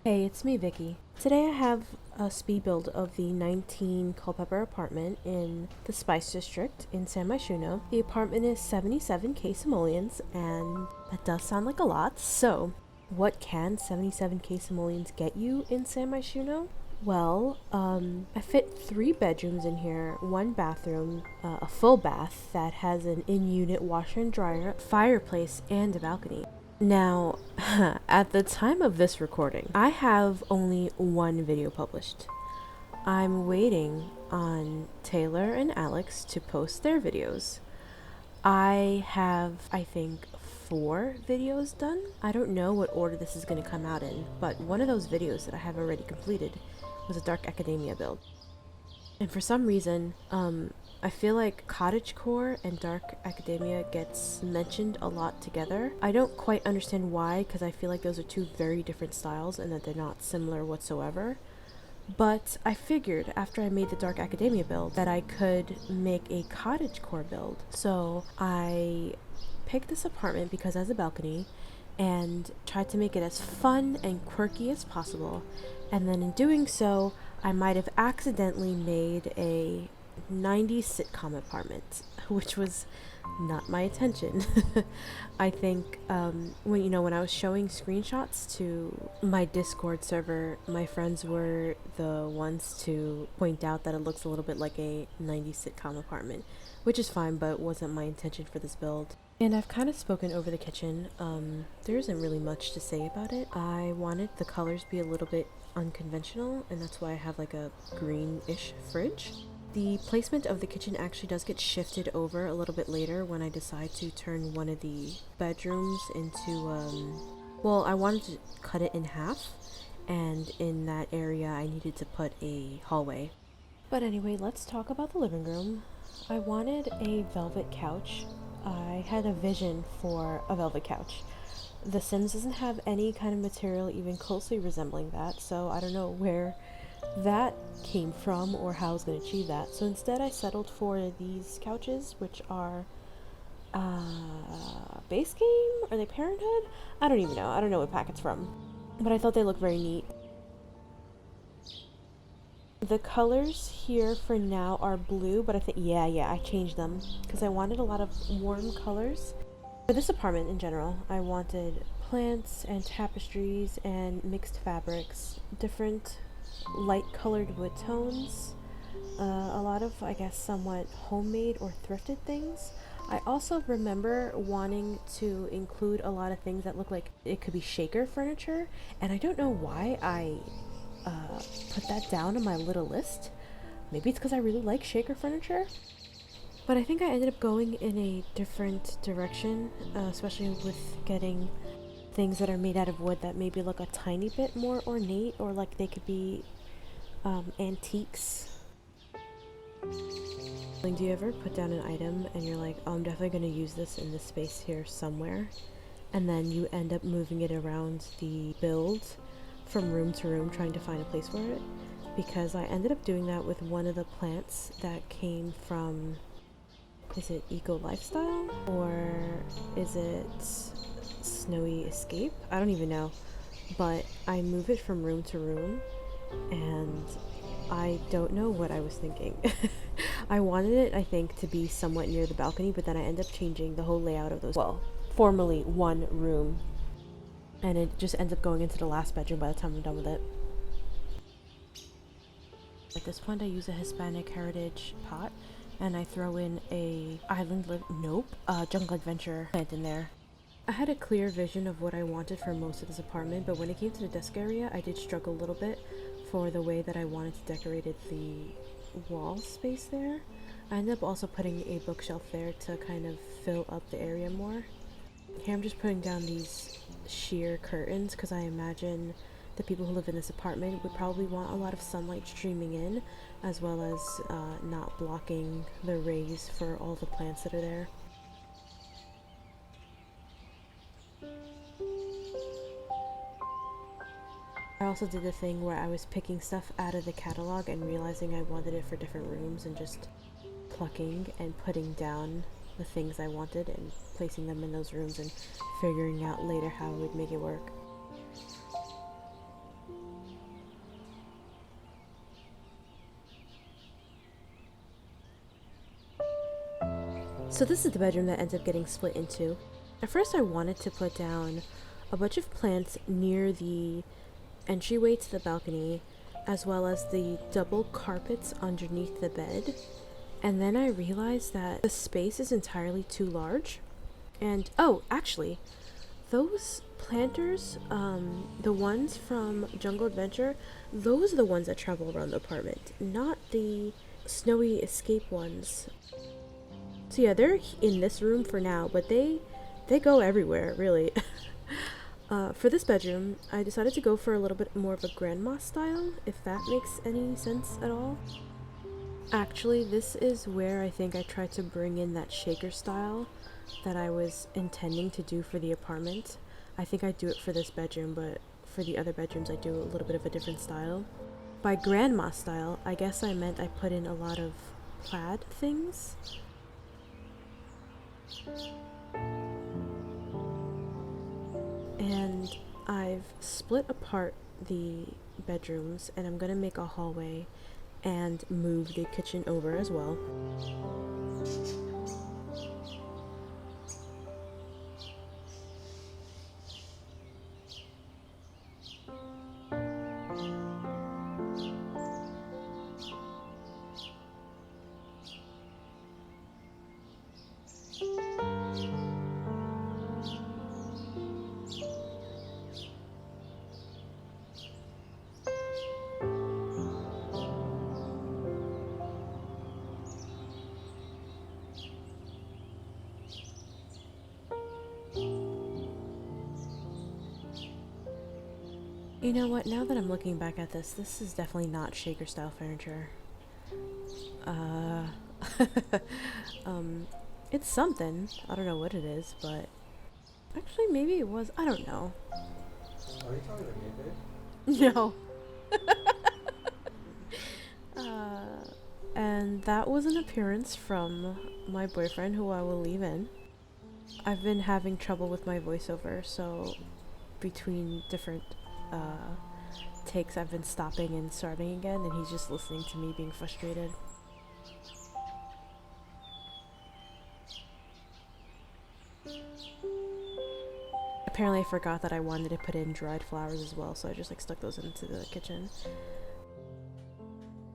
Hey, it's me, Vicky. Today I have a speed build of the 19 Culpeper apartment in the Spice District in San Myshuno. The apartment is 77k simoleons, and that does sound like a lot. So, what can 77k simoleons get you in San Myshuno? Well, I fit 3 bedrooms in here, 1 bathroom, a full bath that has an in-unit washer and dryer, fireplace, and a balcony. Now, at the time of this recording, I have only 1 video published. I'm waiting on Taylor and Alex to post their videos. I have, I think, 4 videos done. I don't know what order this is going to come out in, but one of those videos that I have already completed was a Dark Academia build. And for some reason, I feel like cottagecore and Dark Academia gets mentioned a lot together. I don't quite understand why, because I feel like those are 2 very different styles and that they're not similar whatsoever. But I figured after I made the Dark Academia build that I could make a cottagecore build. So I picked this apartment because it has a balcony and tried to make it as fun and quirky as possible. And then in doing so, I might have accidentally made a 90s sitcom apartment, which was not my intention. I think when I was showing screenshots to my Discord server, my friends were the ones to point out that it looks a little bit like a 90s sitcom apartment, which is fine, but wasn't my intention for this build. And I've kind of spoken over the kitchen. There isn't really much to say about it. I wanted the colors be a little bit unconventional, and that's why I have like a greenish fridge. The placement of the kitchen actually does get shifted over a little bit later when I decide to turn one of the bedrooms into, well, I wanted to cut it in half, and in that area I needed to put a hallway. But anyway, let's talk about the living room. I wanted a velvet couch. I had a vision for a velvet couch. The Sims doesn't have any kind of material even closely resembling that, so I don't know where that came from or how I was going to achieve that. So instead I settled for these couches, which are base game? Are they Parenthood? I don't even know. I don't know what pack it's from. But I thought they looked very neat. The colors here for now are blue, but I think, yeah, I changed them because I wanted a lot of warm colors. For this apartment in general, I wanted plants and tapestries and mixed fabrics, different light colored wood tones, a lot of, I guess, somewhat homemade or thrifted things. I also remember wanting to include a lot of things that look like it could be shaker furniture, and I don't know why I put that down on my little list. Maybe it's because I really like shaker furniture. But I think I ended up going in a different direction, especially with getting things that are made out of wood that maybe look a tiny bit more ornate, or like they could be antiques. Like, do you ever put down an item and you're like, oh, I'm definitely going to use this in this space here somewhere, and then you end up moving it around the build from room to room trying to find a place for it? Because I ended up doing that with one of the plants that came from, is it Eco Lifestyle or is it Snowy Escape? I don't even know, but I move it from room to room and I don't know what I was thinking. I wanted it, I think, to be somewhat near the balcony, but then I ended up changing the whole layout of those, well, formerly 1 room, and it just ends up going into the last bedroom by the time I'm done with it. At this point I use a Hispanic heritage pot and I throw in a jungle adventure plant in there. I had a clear vision of what I wanted for most of this apartment, but when it came to the desk area I did struggle a little bit for the way that I wanted to decorate the wall space there. I ended up also putting a bookshelf there to kind of fill up the area more. Here I'm just putting down these sheer curtains because I imagine the people who live in this apartment would probably want a lot of sunlight streaming in, as well as not blocking the rays for all the plants that are there. I also did the thing where I was picking stuff out of the catalog and realizing I wanted it for different rooms and just plucking and putting down the things I wanted and placing them in those rooms and figuring out later how I would make it work. So this is the bedroom that ends up getting split into. At first I wanted to put down a bunch of plants near the entryway to the balcony, as well as the double carpets underneath the bed. And then I realized that the space is entirely too large. And oh, actually, those planters, the ones from Jungle Adventure, those are the ones that travel around the apartment, not the snowy escape ones. So yeah, they're in this room for now, but they go everywhere, really. For this bedroom, I decided to go for a little bit more of a grandma style, if that makes any sense at all. Actually, this is where I think I tried to bring in that shaker style that I was intending to do for the apartment. I think I do it for this bedroom, but for the other bedrooms I do a little bit of a different style. By grandma style, I guess I meant I put in a lot of plaid things. And I've split apart the bedrooms, and I'm gonna make a hallway and move the kitchen over as well. You know what, now that I'm looking back at this is definitely not shaker style furniture. It's something. I don't know what it is, but actually maybe it was. I don't know. Are you talking to me, babe? No. And that was an appearance from my boyfriend, who I will leave in. I've been having trouble with my voiceover, so between different takes I've been stopping and starting again, and he's just listening to me being frustrated. Apparently I forgot that I wanted to put in dried flowers as well, so I just stuck those into the kitchen.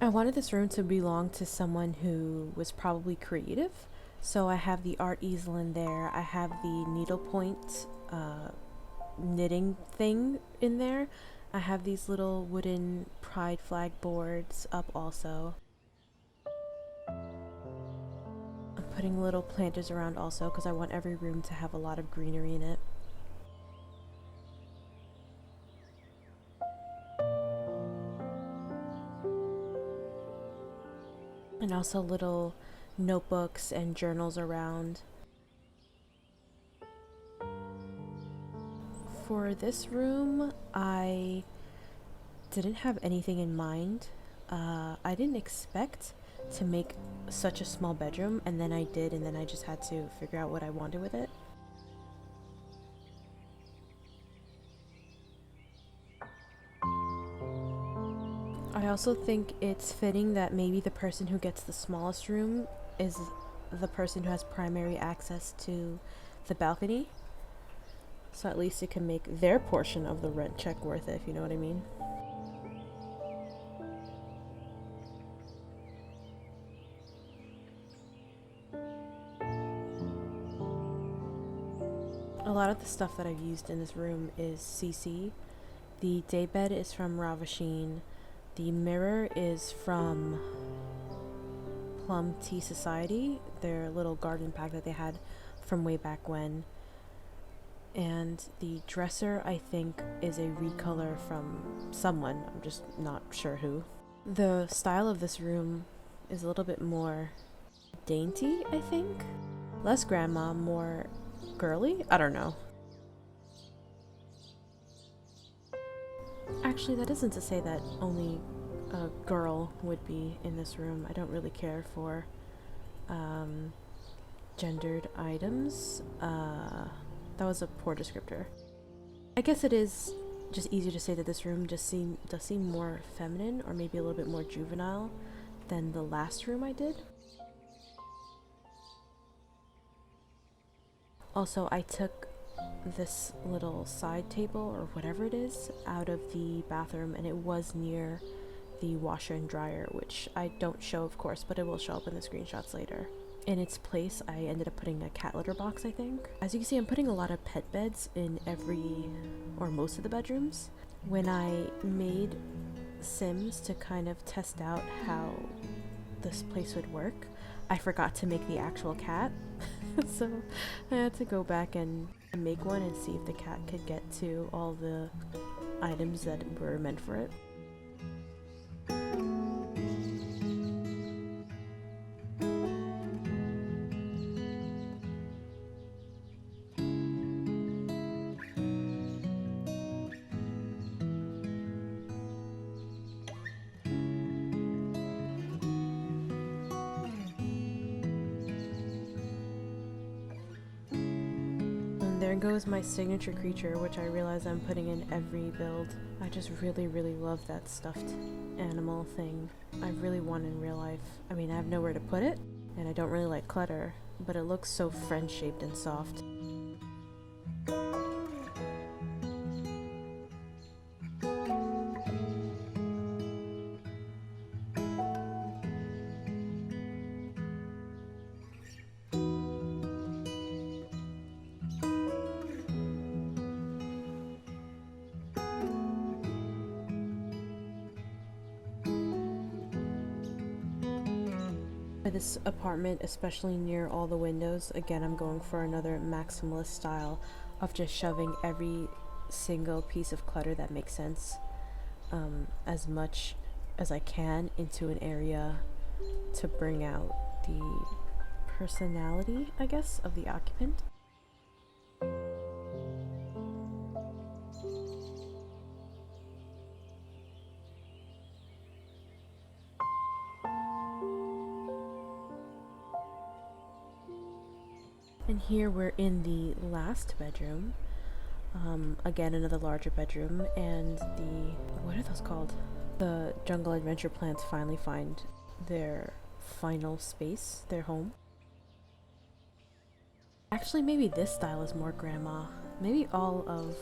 I wanted this room to belong to someone who was probably creative, so I have the art easel in there. I have the needlepoint knitting thing in there. I have these little wooden pride flag boards up also. I'm putting little planters around also because I want every room to have a lot of greenery in it. And also little notebooks and journals around. For this room, I didn't have anything in mind. I didn't expect to make such a small bedroom, and then I did, and then I just had to figure out what I wanted with it. I also think it's fitting that maybe the person who gets the smallest room is the person who has primary access to the balcony. So at least it can make their portion of the rent check worth it, if you know what I mean. A lot of the stuff that I've used in this room is CC. The daybed is from Ravasheen. The mirror is from Plum Tea Society, their little garden pack that they had from way back when. And the dresser, I think, is a recolor from someone. I'm just not sure who. The style of this room is a little bit more dainty, I think. Less grandma, more girly? I don't know. Actually, that isn't to say that only a girl would be in this room. I don't really care for gendered items. That was a poor descriptor. I guess it is just easier to say that this room does seem more feminine, or maybe a little bit more juvenile than the last room I did. Also, I took this little side table or whatever it is out of the bathroom, and it was near the washer and dryer, which I don't show, of course, but it will show up in the screenshots later. In its place, I ended up putting a cat litter box, I think. As you can see, I'm putting a lot of pet beds in every or most of the bedrooms. When I made Sims to kind of test out how this place would work, I forgot to make the actual cat. So I had to go back and make one and see if the cat could get to all the items that were meant for it. There goes my signature creature, which I realize I'm putting in every build. I just really love that stuffed animal thing. I really want in real life. I mean, I have nowhere to put it, and I don't really like clutter, but it looks so friend-shaped and soft. For this apartment, especially near all the windows, again, I'm going for another maximalist style of just shoving every single piece of clutter that makes sense, as much as I can, into an area to bring out the personality, I guess, of the occupant. And here we're in the last bedroom. Again, another larger bedroom, and what are those called? The jungle adventure plants finally find their final space, their home. Actually, maybe this style is more grandma. Maybe all of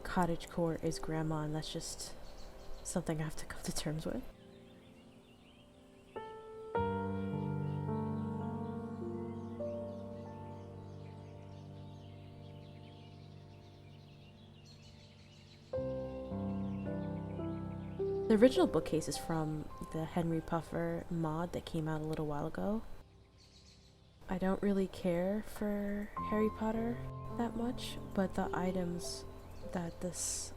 cottagecore is grandma, and that's just something I have to come to terms with. The original bookcase is from the Henry Puffer mod that came out a little while ago. I don't really care for Harry Potter that much, but the items that this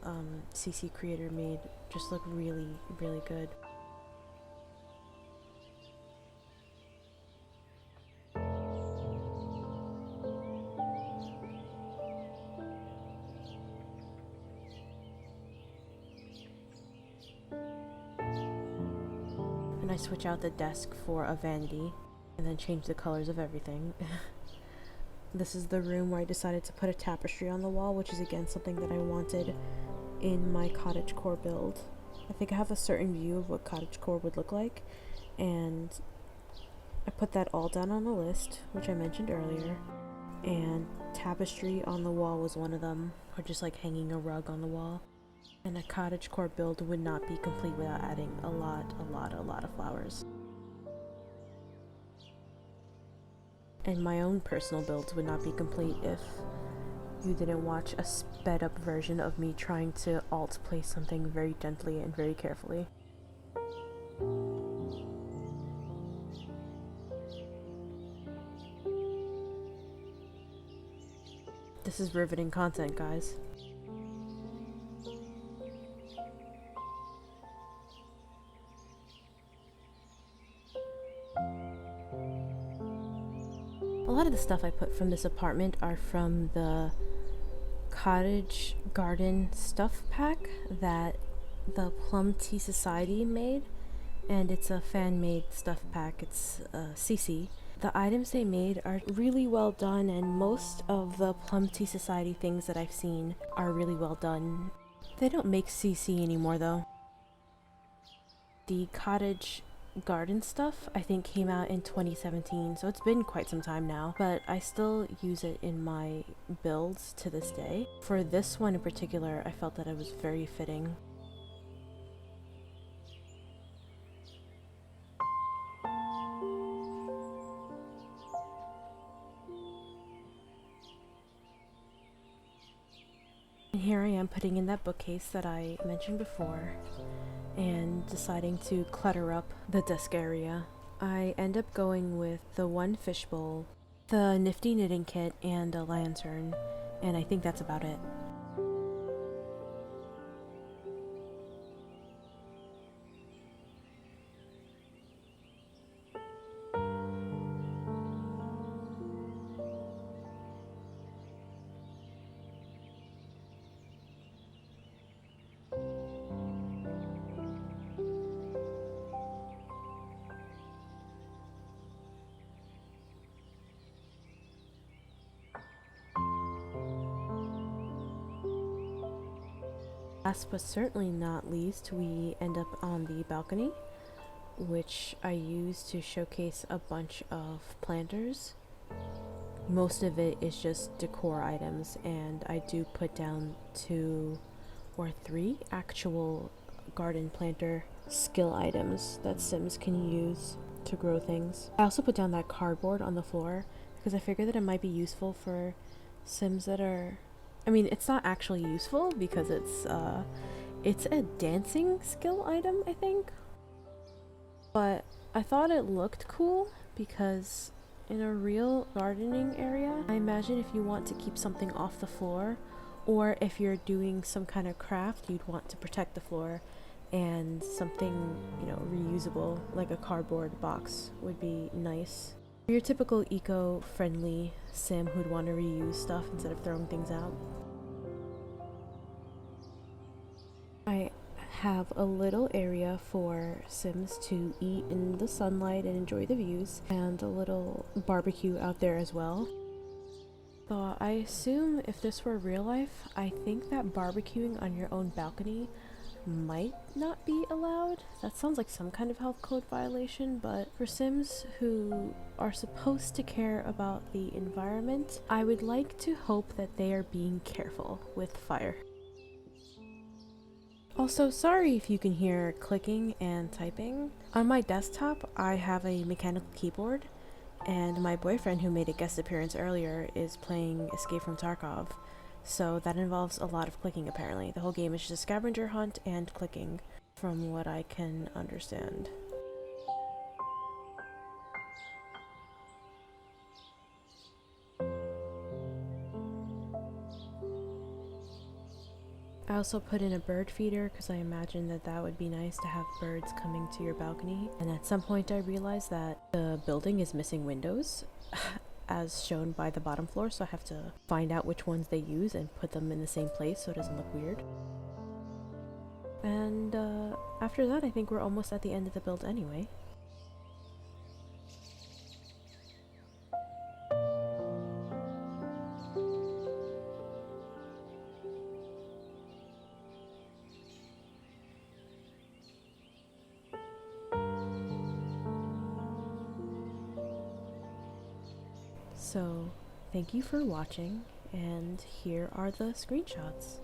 CC creator made just look really good. And I switch out the desk for a vanity and then change the colors of everything. This is the room where I decided to put a tapestry on the wall, which is again something that I wanted in my cottagecore build. I think I have a certain view of what cottagecore would look like, and I put that all down on a list, which I mentioned earlier, and tapestry on the wall was one of them, or just like hanging a rug on the wall. And a cottagecore build would not be complete without adding a lot of flowers. And my own personal builds would not be complete if you didn't watch a sped up version of me trying to alt place something very gently and very carefully. This is riveting content, guys. A lot of the stuff I put from this apartment are from the cottage garden stuff pack that the Plum Tea Society made, and it's a fan-made stuff pack. It's CC. The items they made are really well done, and most of the Plum Tea Society things that I've seen are really well done. They don't make CC anymore though. The cottage garden stuff I think came out in 2017, so it's been quite some time now, but I still use it in my builds to this day. For this one in particular, I felt that it was very fitting. And here I am putting in that bookcase that I mentioned before and deciding to clutter up the desk area. I end up going with the one fishbowl, the nifty knitting kit, and a lantern, and I think that's about it. Last but certainly not least, we end up on the balcony, which I use to showcase a bunch of planters. Most of it is just decor items, and I do put down 2 or 3 actual garden planter skill items that Sims can use to grow things. I also put down that cardboard on the floor because I figured that it might be useful for Sims that are, I mean, it's not actually useful because it's a dancing skill item, I think. But I thought it looked cool because in a real gardening area, I imagine if you want to keep something off the floor, or if you're doing some kind of craft, you'd want to protect the floor, and something, you know, reusable like a cardboard box would be nice. Your typical eco-friendly Sim who'd want to reuse stuff instead of throwing things out. I have a little area for Sims to eat in the sunlight and enjoy the views, and a little barbecue out there as well. So I assume if this were real life, I think that barbecuing on your own balcony might not be allowed. That sounds like some kind of health code violation, but for Sims who are supposed to care about the environment, I would like to hope that they are being careful with fire. Also, sorry if you can hear clicking and typing. On my desktop, I have a mechanical keyboard, and my boyfriend, who made a guest appearance earlier, is playing Escape from Tarkov. So that involves a lot of clicking apparently. The whole game is just a scavenger hunt and clicking, from what I can understand. I also put in a bird feeder because I imagine that that would be nice to have birds coming to your balcony. And at some point I realized that the building is missing windows as shown by the bottom floor, so I have to find out which ones they use and put them in the same place so it doesn't look weird. And after that I think we're almost at the end of the build anyway. So thank you for watching, and here are the screenshots.